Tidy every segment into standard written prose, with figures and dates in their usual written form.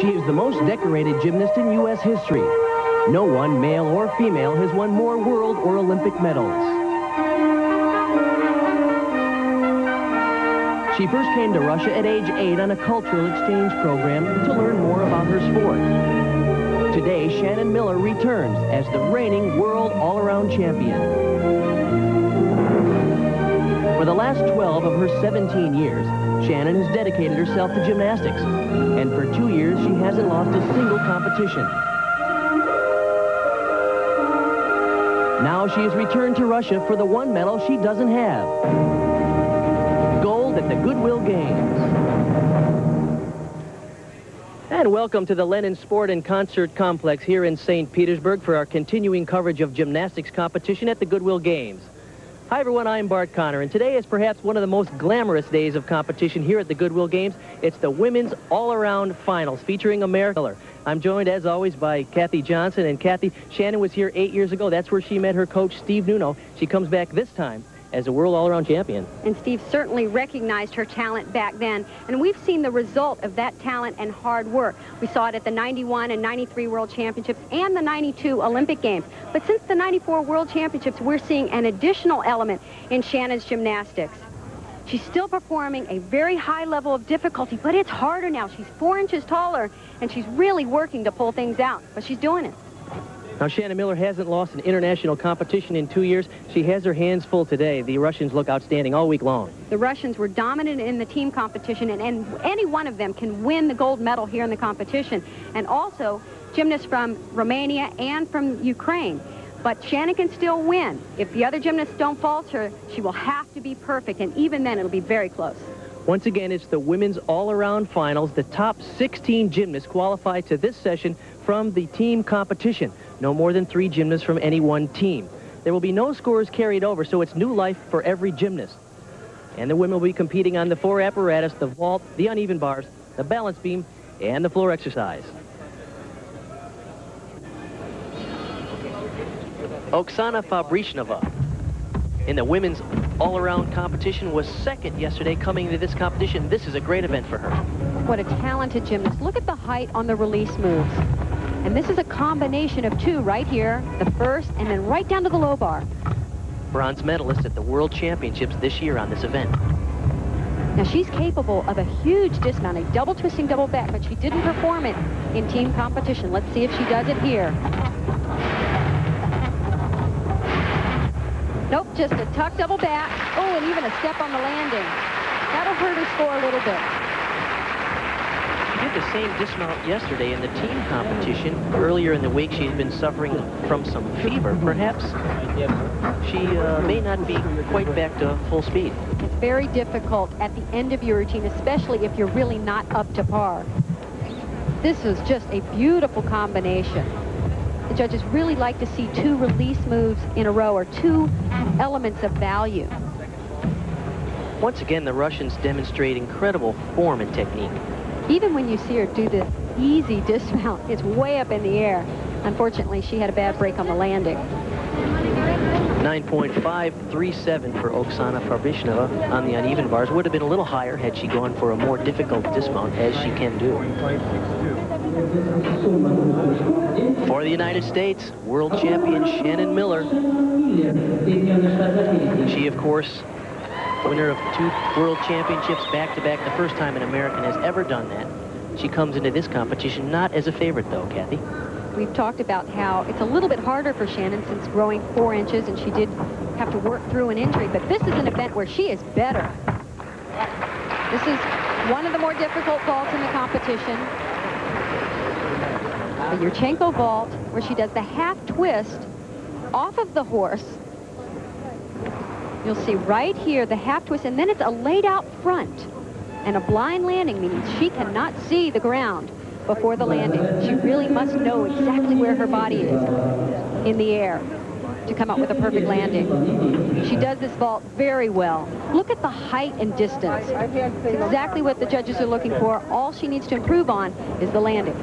She is the most decorated gymnast in U.S. history. No one, male or female, has won more world or Olympic medals. She first came to Russia at age 8 on a cultural exchange program to learn more about her sport. Today, Shannon Miller returns as the reigning world all-around champion. For the last 12 of her 17 years, Shannon has dedicated herself to gymnastics. And for 2 years, she hasn't lost a single competition. Now she has returned to Russia for the one medal she doesn't have. Gold at the Goodwill Games. And welcome to the Lenin Sport and Concert Complex here in St. Petersburg for our continuing coverage of gymnastics competition at the Goodwill Games. Hi everyone, I'm Bart Connor, and today is perhaps one of the most glamorous days of competition here at the Goodwill Games. It's the women's all-around finals featuring America Miller. I'm joined, as always, by Kathy Johnson. And Kathy, Shannon was here 8 years ago. That's where she met her coach, Steve Nuno. She comes back this time as a world all-around champion. And Steve certainly recognized her talent back then. And we've seen the result of that talent and hard work. We saw it at the 91 and 93 World Championships and the 92 Olympic Games. But since the 94 World Championships, we're seeing an additional element in Shannon's gymnastics. She's still performing a very high level of difficulty, but it's harder now. She's 4 inches taller, and she's really working to pull things out, but she's doing it. Now, Shannon Miller hasn't lost an international competition in 2 years. She has her hands full today. The Russians look outstanding all week long. The Russians were dominant in the team competition, and any one of them can win the gold medal here in the competition. And also, gymnasts from Romania and from Ukraine. But Shannon can still win. If the other gymnasts don't falter, she will have to be perfect, and even then, it'll be very close. Once again, it's the women's all-around finals. The top 16 gymnasts qualify to this session from the team competition. No more than 3 gymnasts from any one team. There will be no scores carried over, so it's new life for every gymnast. And the women will be competing on the 4 apparatus, the vault, the uneven bars, the balance beam, and the floor exercise. Oksana Fabrichnova in the women's all-around competition was second yesterday coming to this competition. This is a great event for her. What a talented gymnast. Look at the height on the release moves. And this is a combination of 2 right here, the first, and then right down to the low bar. Bronze medalist at the World Championships this year on this event. Now she's capable of a huge dismount, a double twisting double back, but she didn't perform it in team competition. Let's see if she does it here. Nope, just a tuck double back. Oh, and even a step on the landing. That'll hurt her score a little bit. She did the same dismount yesterday in the team competition. Earlier in the week, she had been suffering from some fever. Perhaps she may not be quite back to full speed. It's very difficult at the end of your routine, especially if you're really not up to par. This is just a beautiful combination. The judges really like to see 2 release moves in a row, or 2 elements of value. Once again, the Russians demonstrate incredible form and technique. Even when you see her do this easy dismount, it's way up in the air. Unfortunately, she had a bad break on the landing. 9.537 for Oksana Fabrichnova on the uneven bars. Would have been a little higher had she gone for a more difficult dismount, as she can do. For the United States, world champion Shannon Miller. She, of course, winner of 2 world championships back-to-back, the first time an American has ever done that. She comes into this competition not as a favorite, though, Kathy. We've talked about how it's a little bit harder for Shannon since growing 4 inches, and she did have to work through an injury, but this is an event where she is better. This is one of the more difficult vaults in the competition. The Yurchenko vault, where she does the half twist off of the horse. You'll see right here the half twist, and then it's a laid out front and a blind landing, meaning she cannot see the ground before the landing. She really must know exactly where her body is in the air to come up with a perfect landing. She does this vault very well. Look at the height and distance. It's exactly what the judges are looking for. All she needs to improve on is the landing.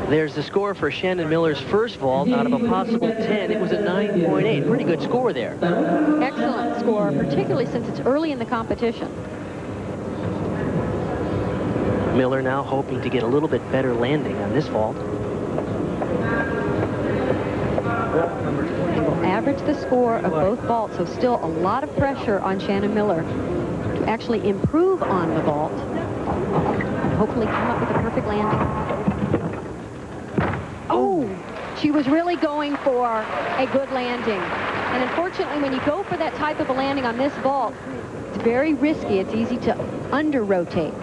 There's the score for Shannon Miller's first vault out of a possible 10. It was a 9.8. Pretty good score there. Excellent score, particularly since it's early in the competition. Miller now hoping to get a little bit better landing on this vault. Will average the score of both vaults, so still a lot of pressure on Shannon Miller to actually improve on the vault and hopefully come up with a perfect landing. Oh, she was really going for a good landing. And unfortunately, when you go for that type of a landing on this vault, it's very risky. It's easy to under-rotate.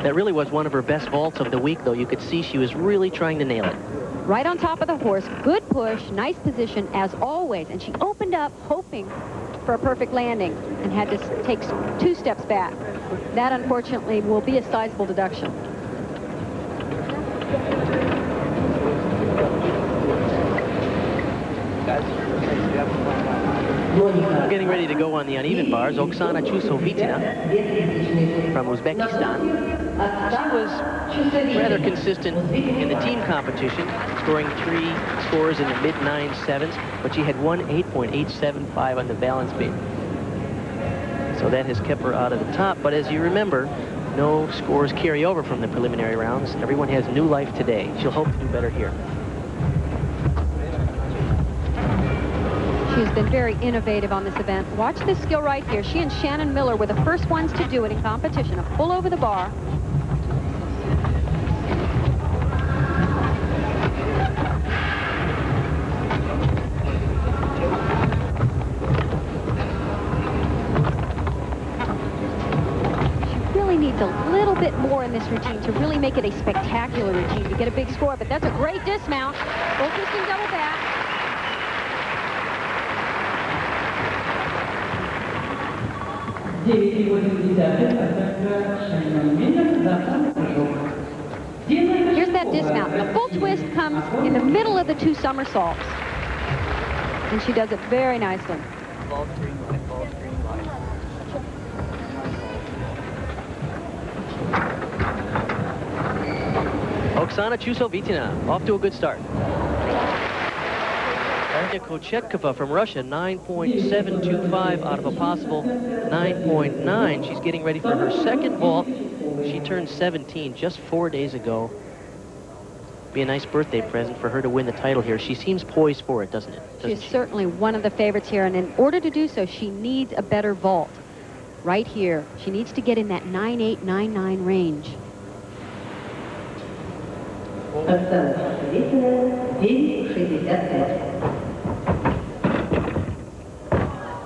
That really was one of her best vaults of the week, though. You could see she was really trying to nail it. Right on top of the horse, good push, nice position as always. And she opened up hoping for a perfect landing and had to take 2 steps back. That, unfortunately, will be a sizable deduction. Getting ready to go on the uneven bars, Oksana Chusovitina from Uzbekistan. She was rather consistent in the team competition, scoring 3 scores in the mid-9.7s, but she had won 8.875 on the balance beam. So that has kept her out of the top, but as you remember, no scores carry over from the preliminary rounds. Everyone has new life today. She'll hope to do better here. She's been very innovative on this event. Watch this skill right here. She and Shannon Miller were the first ones to do it in competition. A pull over the bar. She really needs a little bit more in this routine to really make it a spectacular routine to get a big score, but that's a great dismount. Full twisting double back. Here's that dismount. The full twist comes in the middle of the 2 somersaults. And she does it very nicely. Oksana Chusovitina off to a good start. Dina Kochetkova from Russia, 9.725 out of a possible 9.9. She's getting ready for her second vault. She turned 17 just 4 days ago. Be a nice birthday present for her to win the title here. She seems poised for it, doesn't it? She's certainly one of the favorites here, and in order to do so, she needs a better vault. Right here, she needs to get in that 9.8, 9.9 range.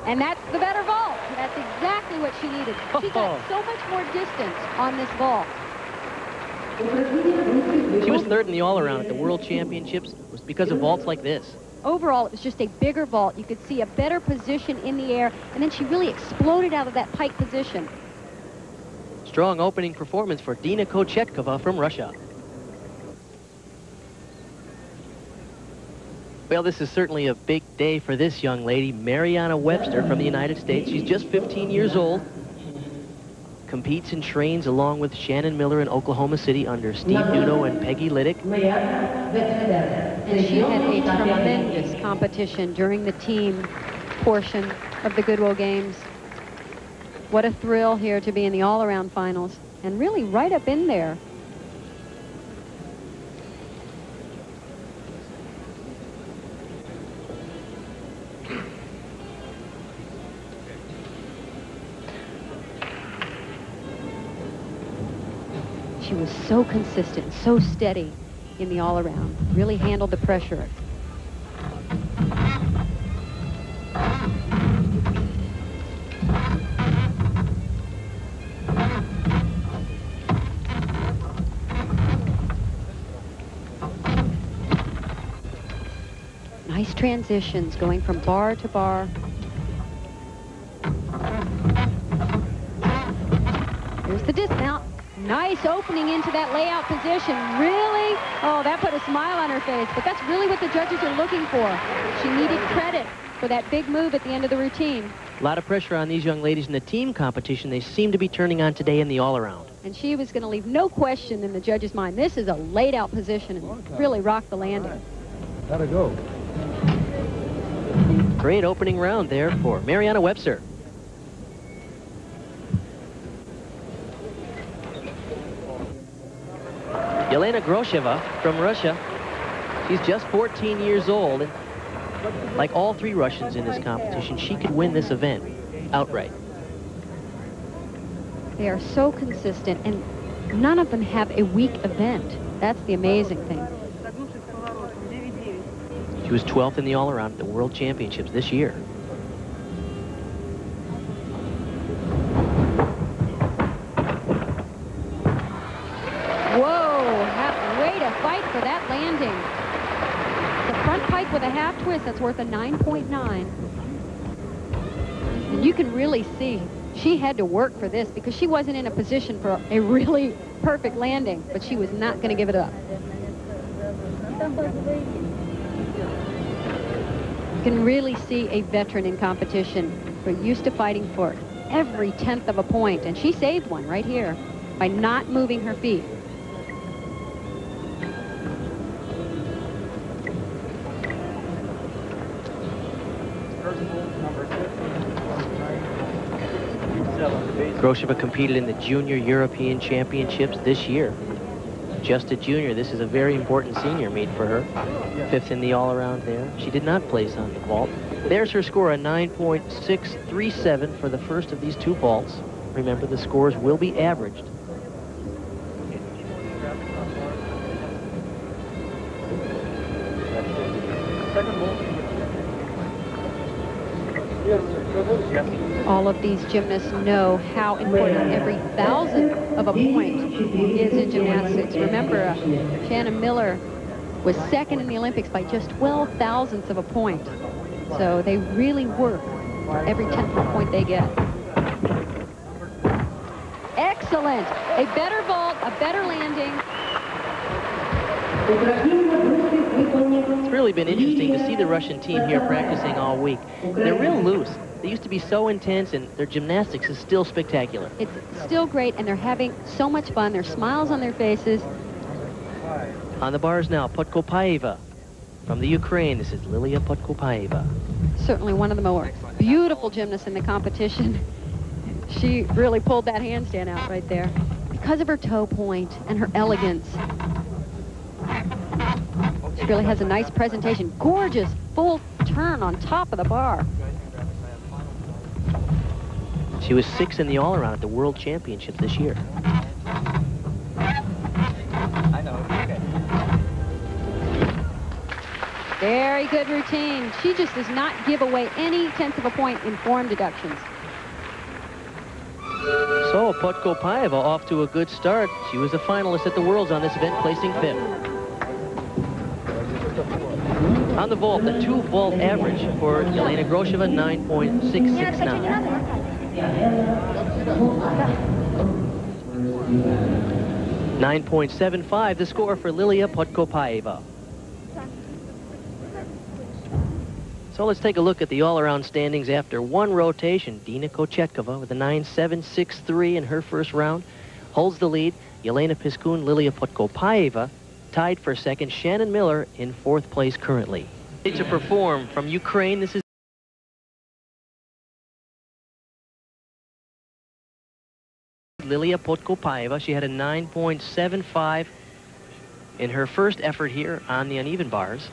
And that's the better vault. That's exactly what she needed. She got so much more distance on this vault. She was third in the all-around at the World Championships. It was because of vaults like this. Overall, it was just a bigger vault. You could see a better position in the air, and then she really exploded out of that pike position. Strong opening performance for Dina Kochetkova from Russia. Well, this is certainly a big day for this young lady, Mariana Webster from the United States. She's just 15 years old. Competes and trains along with Shannon Miller in Oklahoma City under Steve Nuno and Peggy Liddick. And she had a tremendous competition during the team portion of the Goodwill Games. What a thrill here to be in the all-around finals, and really right up in there. She was so consistent, so steady in the all-around. Really handled the pressure. Nice transitions going from bar to bar. Here's the dismount. Nice opening into that layout position. Really? Oh, that put a smile on her face. But that's really what the judges are looking for. She needed credit for that big move at the end of the routine. A lot of pressure on these young ladies in the team competition. They seem to be turning on today in the all-around. And she was going to leave no question in the judge's mind. This is a laid-out position and really rocked the landing. Gotta go. Great opening round there for Mariana Webster. Yelena Grosheva from Russia. She's just 14 years old, and like all three Russians in this competition, she could win this event outright. They are so consistent, and none of them have a weak event. That's the amazing thing. She was 12th in the all-around at the World Championships this year. Way to fight for that landing. The front pike with a half twist, that's worth a 9.9. And you can really see she had to work for this because she wasn't in a position for a really perfect landing, but she was not going to give it up. You can really see a veteran in competition. We're used to fighting for every 10th of a point, and she saved one right here by not moving her feet. Grosheva competed in the Junior European Championships this year. Just a junior, this is a very important senior meet for her. 5th in the all-around there. She did not place on the vault. There's her score, a 9.637 for the first of these two vaults. Remember, the scores will be averaged. All of these gymnasts know how important every thousandth of a point is in gymnastics. Remember, Shannon Miller was second in the Olympics by just 12 thousandths of a point. So they really work for every 10th of a point they get. Excellent. A better vault, a better landing. It's really been interesting to see the Russian team here practicing all week. They're real loose. They used to be so intense, and their gymnastics is still spectacular. It's still great, and they're having so much fun. There's smiles on their faces. On the bars now, Podkopaeva from the Ukraine. This is Lilia Podkopaeva. Certainly one of the more beautiful gymnasts in the competition. She really pulled that handstand out right there because of her toe point and her elegance. She really has a nice presentation. Gorgeous full turn on top of the bar. She was 6th in the all-around at the World Championships this year. I know. Okay. Very good routine. She just does not give away any 10th of a point in form deductions. So Podkopaeva off to a good start. She was a finalist at the Worlds on this event, placing 5th. On the vault, the 2-vault average for Yelena Grosheva, 9.669. 9.75, the score for Lilia Podkopaeva. So let's take a look at the all-around standings after one rotation. Dina Kochetkova with a 9.763 in her first round holds the lead. Yelena Piskun, Lilia Podkopaeva tied for second. Shannon Miller in 4th place currently. To perform from Ukraine, this is Lilia Podkopaeva. She had a 9.75 in her first effort here on the uneven bars.